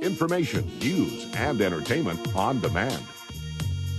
Information, news, and entertainment on demand.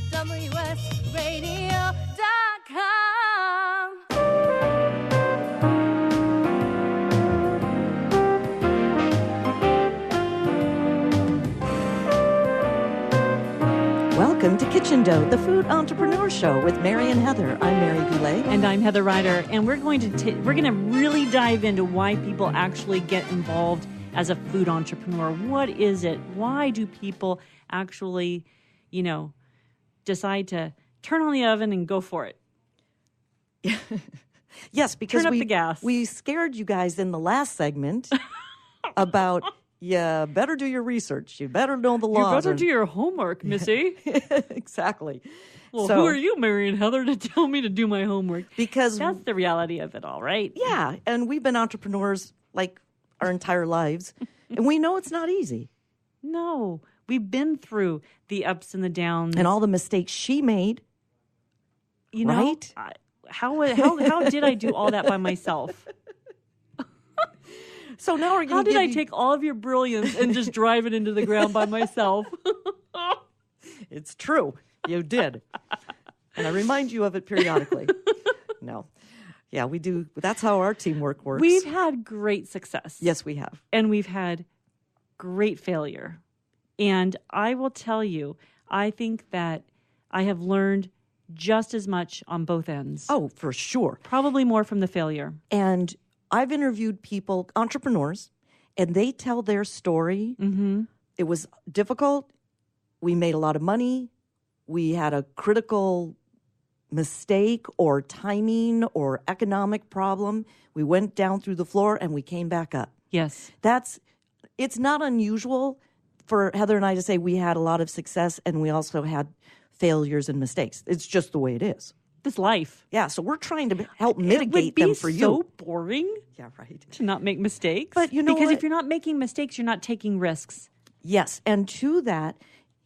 WSRadio.com. Welcome to Kitchen Dough, the food entrepreneur show with Mary and Heather. I'm Mary Goulet. And I'm Heather Ryder. And we're going to really dive into why people actually get involved as a food entrepreneur. What is it? Why do people actually, decide to turn on the oven and go for it? Yes, because turn up the gas. We scared you guys in the last segment about, you better do your research. You better know the laws. You better do your homework, Missy. Exactly. Well, who are you, Mary and Heather, to tell me to do my homework? Because that's the reality of it all, right? Yeah, and we've been entrepreneurs like our entire lives, and we know it's not easy. No, we've been through the ups and the downs. And all the mistakes she made, right? How did I do all that by myself? So now we're going How did I take all of your brilliance and just drive it into the ground by myself? It's true. You did. And I remind you of it periodically. No. Yeah, we do. That's how our teamwork works. We've had great success. Yes, we have. And we've had great failure. And I will tell you, I think that I have learned just as much on both ends. Oh, for sure. Probably more from the failure. And I've interviewed people, entrepreneurs, and they tell their story. Mm-hmm. It was difficult. We made a lot of money. We had a critical mistake or timing or economic problem. We went down through the floor and we came back up. Yes. It's not unusual for Heather and I to say we had a lot of success and we also had failures and mistakes. It's just the way it is. This life. Yeah, so we're trying to help mitigate them for you. It would be so boring. Yeah, right. To not make mistakes. But you know because what? if you're not making mistakes, you're not taking risks. Yes, and to that,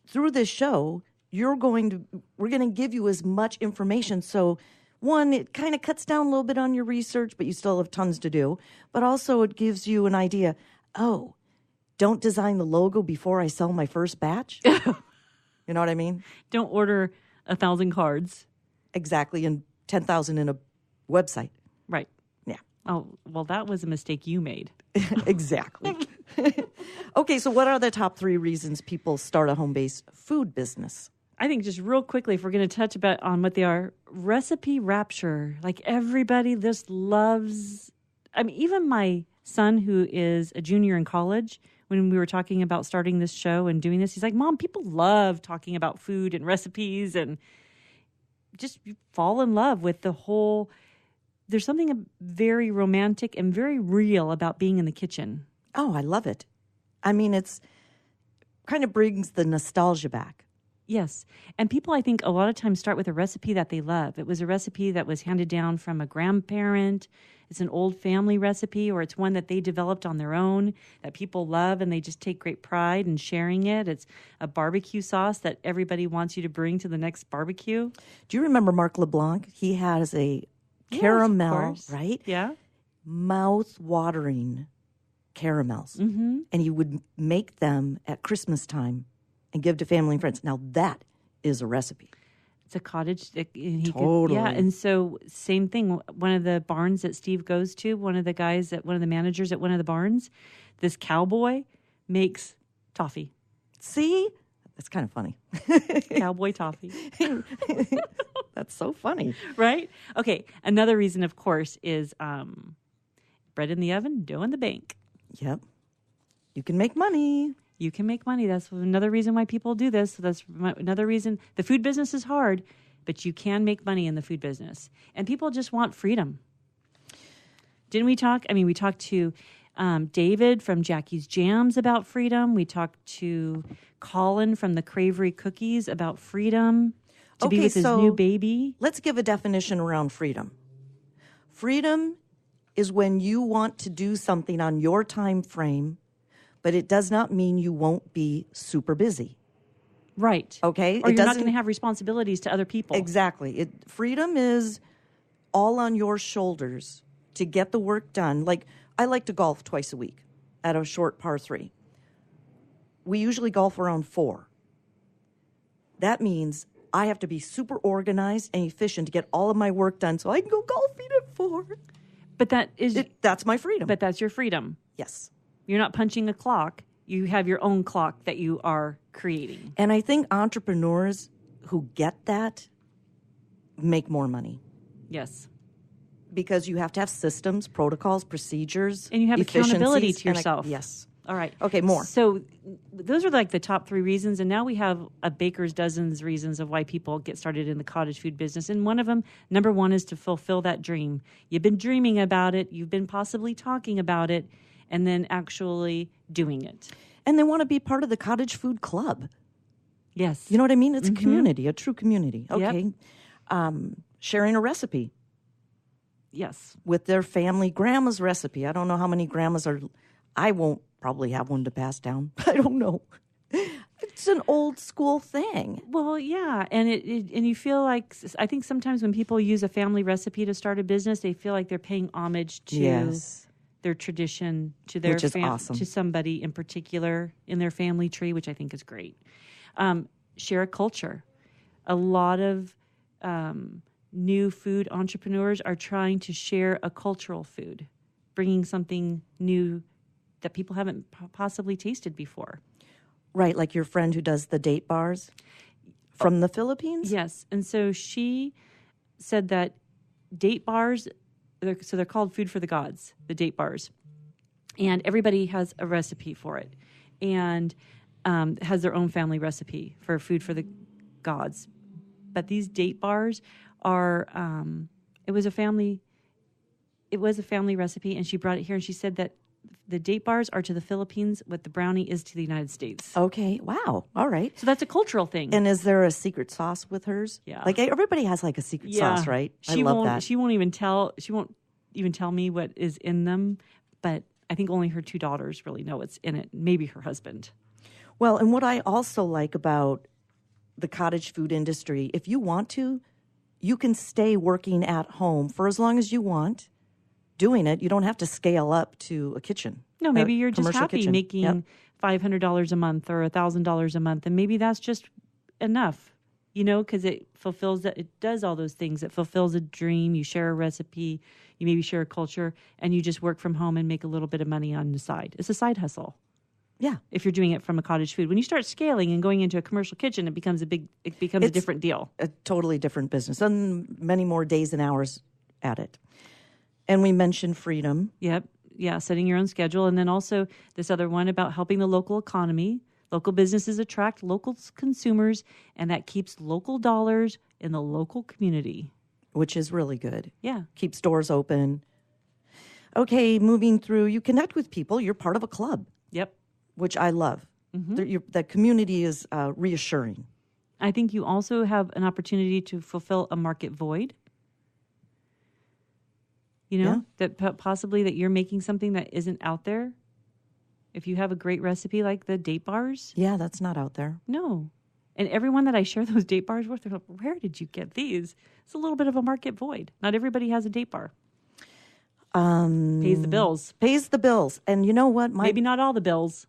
through this show, we're going to give you as much information. So, one, it kind of cuts down a little bit on your research, but you still have tons to do. But also, it gives you an idea. Oh, don't design the logo before I sell my first batch. You know what I mean? Don't order 1,000 cards. Exactly, and 10,000 in a website. Right. Yeah. Oh, well, that was a mistake you made. Exactly. Okay, so what are the top 3 reasons people start a home-based food business? I think just real quickly, if we're going to touch on what they are, recipe rapture. Like everybody just loves, even my son who is a junior in college, when we were talking about starting this show and doing this, he's like, Mom, people love talking about food and recipes and just fall in love with the whole, there's something very romantic and very real about being in the kitchen. Oh, I love it. It's kind of brings the nostalgia back. Yes. And people, I think, a lot of times start with a recipe that they love. It was a recipe that was handed down from a grandparent. It's an old family recipe, or it's one that they developed on their own that people love and they just take great pride in sharing it. It's a barbecue sauce that everybody wants you to bring to the next barbecue. Do you remember Mark LeBlanc? He has a caramel, right? Yeah. Mouth-watering caramels. Mm-hmm. And he would make them at Christmas time and give to family and friends. Now that is a recipe. It's a cottage. Totally. And so same thing. One of the barns that Steve goes to, one of the managers at one of the barns, this cowboy makes toffee. See? That's kind of funny. Cowboy toffee. That's so funny. Right? Okay. Another reason, of course, is bread in the oven, dough in the bank. Yep. You can make money. You can make money. That's another reason why people do this. That's another reason. The food business is hard, but you can make money in the food business. And people just want freedom. Didn't we talk? We talked to David from Jackie's Jams about freedom. We talked to Colin from the Cravery Cookies about freedom to be with his new baby. Let's give a definition around freedom. Freedom is when you want to do something on your time frame, but it does not mean you won't be super busy. Right. Okay? Or you're not going to have responsibilities to other people. Exactly. Freedom is all on your shoulders to get the work done. Like, I like to golf twice a week at a short par 3. we usually golf around 4. That means I have to be super organized and efficient to get all of my work done so I can go golfing at 4. But That's my freedom. But that's your freedom. Yes. You're not punching a clock. You have your own clock that you are creating. And I think entrepreneurs who get that make more money. Yes. Because you have to have systems, protocols, procedures. And you have accountability to and yourself. Yes. All right. Okay, more. So those are like the top 3 reasons. And now we have a baker's dozens reasons of why people get started in the cottage food business. And one of them, number 1, is to fulfill that dream. You've been dreaming about it. You've been possibly talking about it and then actually doing it. And they want to be part of the cottage food club. Yes. You know what I mean? It's a community, a true community. Okay. Yep. Sharing a recipe. Yes. With their family grandma's recipe. I don't know how many grandmas are. I won't probably have one to pass down. I don't know. It's an old school thing. Well, yeah, and and you feel like, I think sometimes when people use a family recipe to start a business, they feel like they're paying homage to their tradition, to their which is awesome. To somebody in particular in their family tree, which I think is great. Share a culture. A lot of new food entrepreneurs are trying to share a cultural food, bringing something new that people haven't possibly tasted before. Right, like your friend who does the date bars from the Philippines? Yes, and so she said that date bars, they're called Food for the Gods, the date bars. And everybody has a recipe for it and has their own family recipe for Food for the Gods. But these date bars are, it was a family recipe, and she brought it here, and she said that the date bars are to the Philippines what the brownie is to the United States. Okay, wow, all right. So that's a cultural thing. And is there a secret sauce with hers? Yeah. Like everybody has like a secret sauce, right? I love that. She won't even tell me what is in them, but I think only her 2 daughters really know what's in it, maybe her husband. Well, and what I also like about the cottage food industry, if you want to, you can stay working at home for as long as you want. Doing it, you don't have to scale up to a kitchen. No, maybe you're just happy kitchen. making $500 a month or $1,000 a month, and maybe that's just enough, because it fulfills that. It does all those things. It fulfills a dream. You share a recipe. You maybe share a culture, and you just work from home and make a little bit of money on the side. It's a side hustle. Yeah. If you're doing it from a cottage food, when you start scaling and going into a commercial kitchen, it becomes a different deal. A totally different business, and many more days and hours at it. And we mentioned freedom. Yep. Yeah, setting your own schedule. And then also this other one about helping the local economy. Local businesses attract local consumers, and that keeps local dollars in the local community. Which is really good. Yeah. Keeps doors open. Okay, moving through, you connect with people. You're part of a club. Yep. Which I love. The community is reassuring. I think you also have an opportunity to fulfill a market void. That possibly that you're making something that isn't out there. If you have a great recipe like the date bars. Yeah, that's not out there. No. And everyone that I share those date bars with, they're like, where did you get these? It's a little bit of a market void. Not everybody has a date bar. Pays the bills. Pays the bills. And you know what? Maybe not all the bills,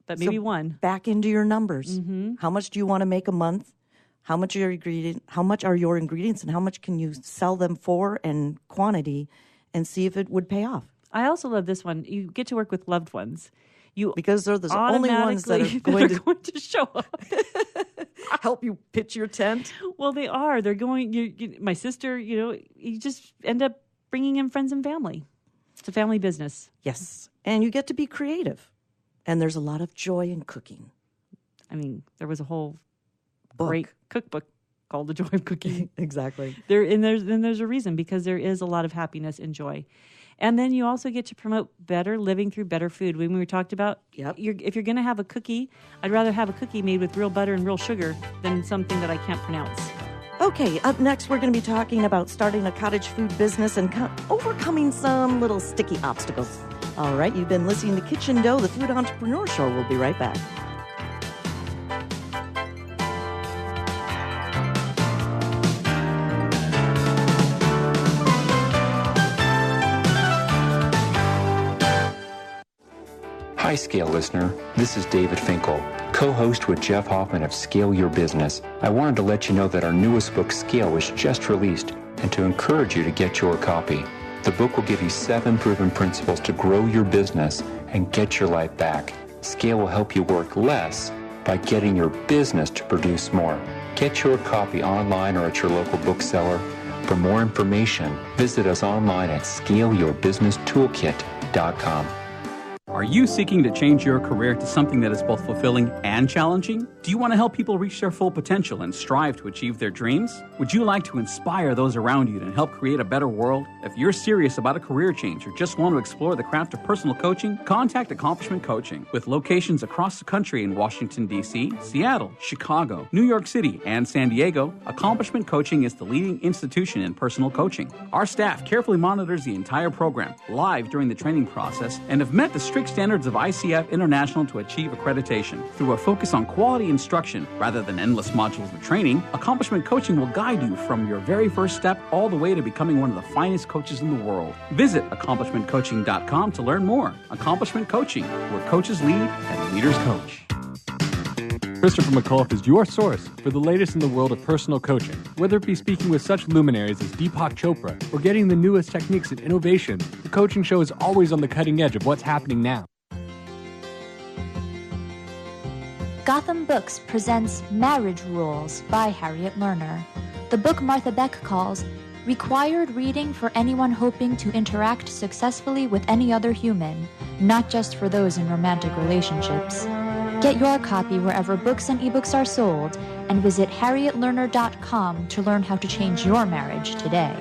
but maybe one. Back into your numbers. How much do you want to make a month? How much are your ingredients and how much can you sell them for and quantity, and see if it would pay off? I also love this one. You get to work with loved ones. Because they're the only ones that are going to show up. Help you pitch your tent. Well, they are. They're going. My sister. You just end up bringing in friends and family. It's a family business. Yes, and you get to be creative, and there's a lot of joy in cooking. I mean, there was a whole great cookbook called The Joy of Cooking. Exactly. There's a reason, because there is a lot of happiness and joy. And then you also get to promote better living through better food. When we talked about, if you're going to have a cookie, I'd rather have a cookie made with real butter and real sugar than something that I can't pronounce. Okay, up next, we're going to be talking about starting a cottage food business and overcoming some little sticky obstacles. All right, you've been listening to Kitchen Dough, the Food Entrepreneur Show. We'll be right back. Hi, Hi, Scale listener. This is David Finkel, co-host with Jeff Hoffman of Scale Your Business. I wanted to let you know that our newest book, Scale, was just released, and to encourage you to get your copy. The book will give you 7 proven principles to grow your business and get your life back. Scale will help you work less by getting your business to produce more. Get your copy online or at your local bookseller. For more information, visit us online at scaleyourbusinesstoolkit.com. Are you seeking to change your career to something that is both fulfilling and challenging? Do you want to help people reach their full potential and strive to achieve their dreams? Would you like to inspire those around you and help create a better world? If you're serious about a career change or just want to explore the craft of personal coaching, contact Accomplishment Coaching. With locations across the country in Washington, D.C., Seattle, Chicago, New York City, and San Diego, Accomplishment Coaching is the leading institution in personal coaching. Our staff carefully monitors the entire program, live during the training process, and have met the strict standards of ICF International to achieve accreditation. Through a focus on quality instruction rather than endless modules of training, Accomplishment Coaching will guide you from your very first step all the way to becoming one of the finest coaches in the world. Visit accomplishmentcoaching.com to learn more. Accomplishment Coaching, where coaches lead and leaders coach. Christopher McAuliffe is your source for the latest in the world of personal coaching. Whether it be speaking with such luminaries as Deepak Chopra or getting the newest techniques and innovation, the coaching show is always on the cutting edge of what's happening now. Gotham Books presents Marriage Rules by Harriet Lerner. The book Martha Beck calls required reading for anyone hoping to interact successfully with any other human, not just for those in romantic relationships. Get your copy wherever books and ebooks are sold, and visit harrietlerner.com to learn how to change your marriage today.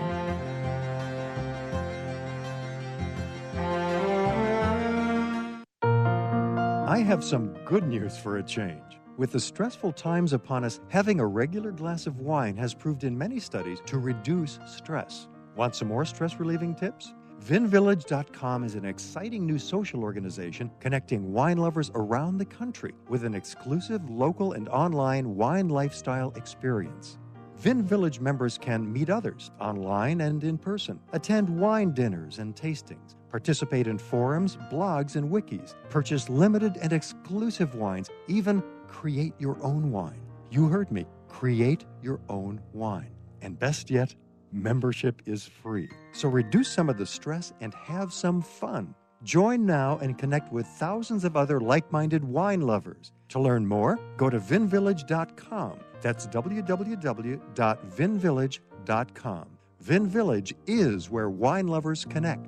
I have some good news for a change. With the stressful times upon us, having a regular glass of wine has proved in many studies to reduce stress. Want some more stress-relieving tips? VinVillage.com is an exciting new social organization connecting wine lovers around the country with an exclusive local and online wine lifestyle experience. Vin Village members can meet others online and in person, attend wine dinners and tastings, participate in forums, blogs, and wikis, purchase limited and exclusive wines, even create your own wine. You heard me. Create your own wine. And best yet, membership is free. So reduce some of the stress and have some fun. Join now and connect with thousands of other like-minded wine lovers. To learn more, go to vinvillage.com. That's www.vinvillage.com. Vin Village is where wine lovers connect.